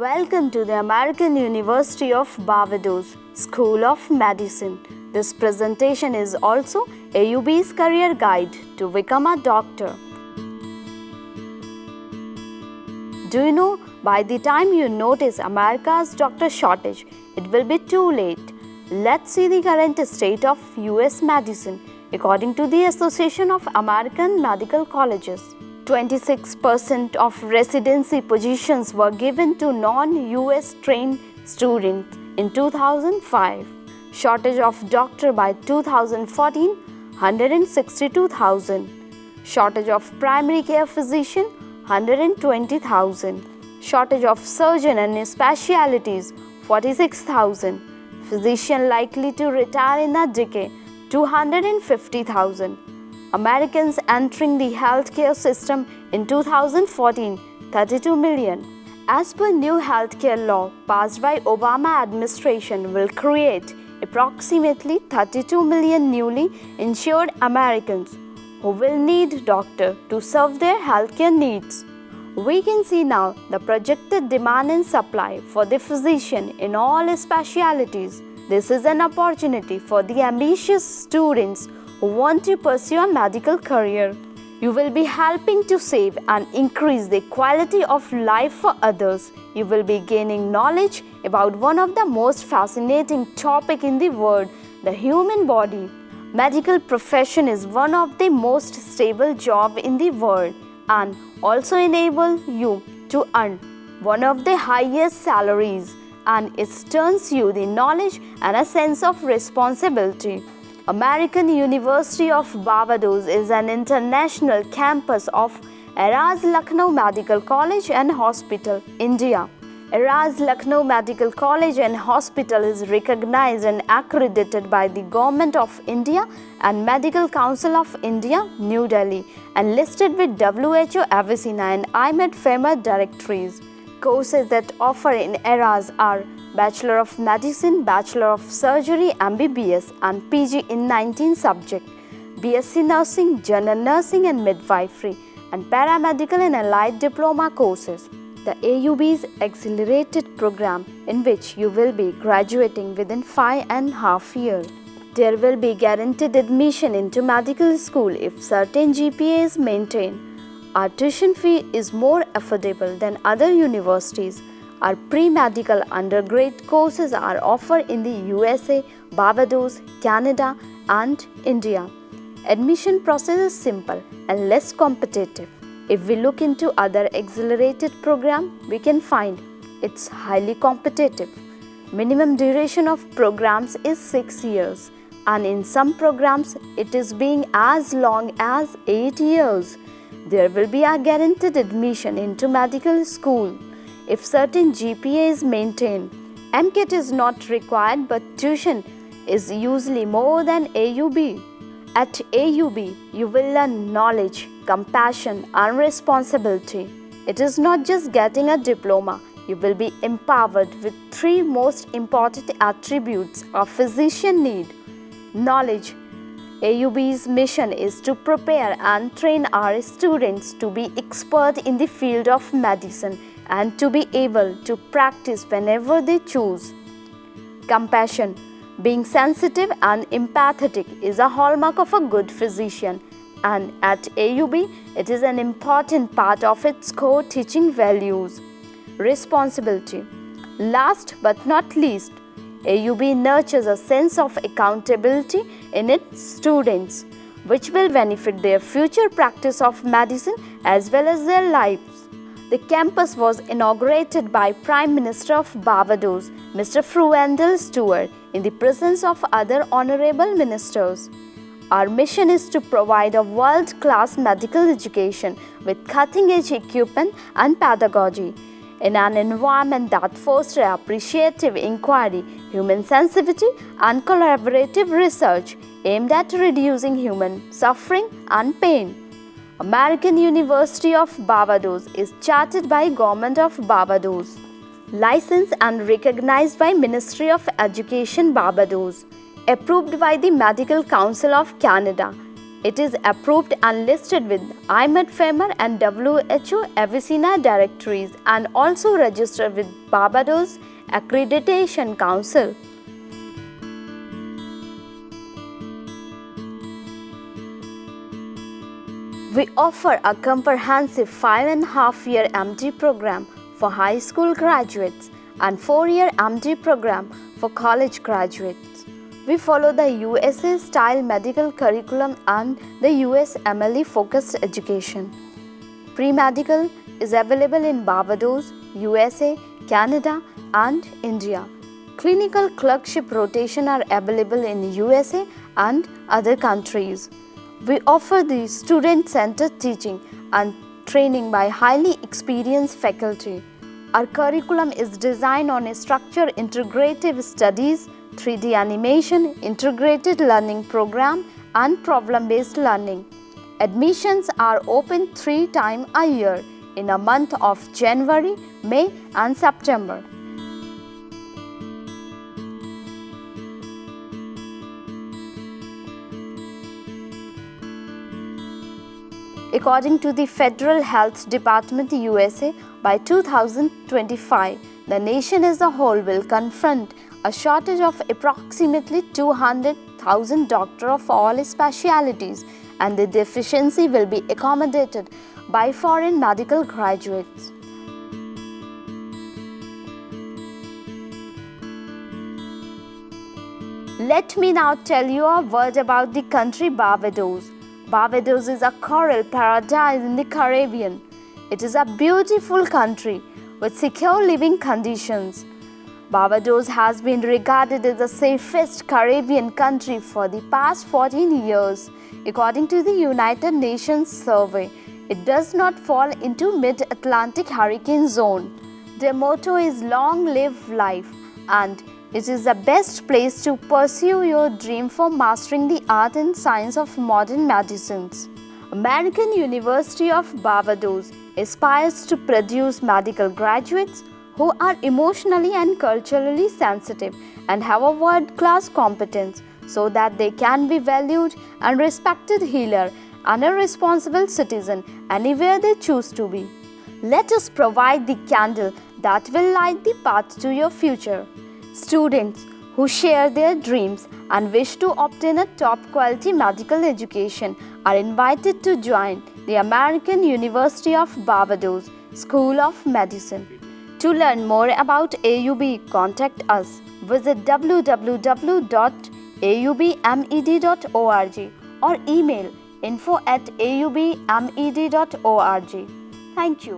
Welcome to the American University of Barbados School of Medicine. This presentation is also AUB's career guide to become a doctor. Do you know, by the time you notice America's doctor shortage, it will be too late. Let's see the current state of US medicine according to the Association of American Medical Colleges. 26% of residency positions were given to non-US trained students in 2005. Shortage of doctor by 2014, 162,000. Shortage of primary care physician, 120,000. Shortage of surgeon and specialties, 46,000. Physician likely to retire in a decade, 250,000. Americans entering the healthcare system in 2014, 32 million. As per new healthcare law passed by Obama administration will create approximately 32 million newly insured Americans who will need doctor to serve their healthcare needs. We can see now the projected demand and supply for the physician in all specialties. This is an opportunity for the ambitious students who want to pursue a medical career. You will be helping to save and increase the quality of life for others. You will be gaining knowledge about one of the most fascinating topics in the world, the human body. Medical profession is one of the most stable jobs in the world and also enable you to earn one of the highest salaries, and it turns you the knowledge and a sense of responsibility. American University of Barbados is an international campus of Eraz Lucknow Medical College and Hospital, India. Eraz Lucknow Medical College and Hospital is recognized and accredited by the Government of India and Medical Council of India, New Delhi, and listed with WHO, Avicenna and IMED FEMA directories. Courses that offer in Eraz are Bachelor of Medicine, Bachelor of Surgery, MBBS and PG in 19 subjects, BSc Nursing, General Nursing and Midwifery, and Paramedical and Allied Diploma courses. The AUB's accelerated program in which you will be graduating within 5.5 years. There will be guaranteed admission into medical school if certain GPA is maintained. Our tuition fee is more affordable than other universities. Our pre-medical undergrad courses are offered in the USA, Barbados, Canada and India. Admission process is simple and less competitive. If we look into other accelerated program, we can find it's highly competitive. Minimum duration of programs is 6 years and in some programs it is being as long as 8 years. There will be a guaranteed admission into medical school if certain GPA is maintained. MCAT is not required but tuition is usually more than AUB. At AUB, you will learn knowledge, compassion and responsibility. It is not just getting a diploma. You will be empowered with 3 most important attributes a physician need. Knowledge. AUB's mission is to prepare and train our students to be expert in the field of medicine and to be able to practice whenever they choose. Compassion. Being sensitive and empathetic is a hallmark of a good physician, and at AUB it is an important part of its core teaching values. Responsibility. Last but not least, AUB nurtures a sense of accountability in its students, which will benefit their future practice of medicine as well as their lives. The campus was inaugurated by Prime Minister of Barbados, Mr. Freundel Stuart, in the presence of other honorable ministers. Our mission is to provide a world-class medical education with cutting-edge equipment and pedagogy in an environment that fosters appreciative inquiry, human sensitivity, and collaborative research aimed at reducing human suffering and pain. American University of Barbados is chartered by Government of Barbados, licensed and recognized by Ministry of Education Barbados, approved by the Medical Council of Canada, It is approved and listed with IMED-FAMR and WHO Avicenna directories and also registered with Barbados Accreditation Council. We offer a comprehensive 5.5-year MD program for high school graduates and 4-year MD program for college graduates. We follow the USA style medical curriculum and the US MLE focused education. Pre-medical is available in Barbados, USA, Canada and India. Clinical clerkship rotation are available in USA and other countries. We offer the student-centered teaching and training by highly experienced faculty. Our curriculum is designed on a structured integrative studies, 3D animation, integrated learning program and problem-based learning. Admissions are open 3 times a year in the month of January, May and September. According to the Federal Health Department USA, by 2025, the nation as a whole will confront a shortage of approximately 200,000 doctors of all specialties, and the deficiency will be accommodated by foreign medical graduates. Let me now tell you a word about the country Barbados. Barbados is a coral paradise in the Caribbean. It is a beautiful country with secure living conditions. Barbados has been regarded as the safest Caribbean country for the past 14 years. According to the United Nations survey, it does not fall into mid-Atlantic hurricane zone. Their motto is "Long live life," and it is the best place to pursue your dream for mastering the art and science of modern medicines. American University of Barbados aspires to produce medical graduates who are emotionally and culturally sensitive and have a world-class competence so that they can be valued and respected healer and a responsible citizen anywhere they choose to be. Let us provide the candle that will light the path to your future. Students who share their dreams and wish to obtain a top-quality medical education are invited to join the American University of Barbados School of Medicine. To learn more about AUB, contact us. Visit www.aubmed.org or email info@aubmed.org. Thank you.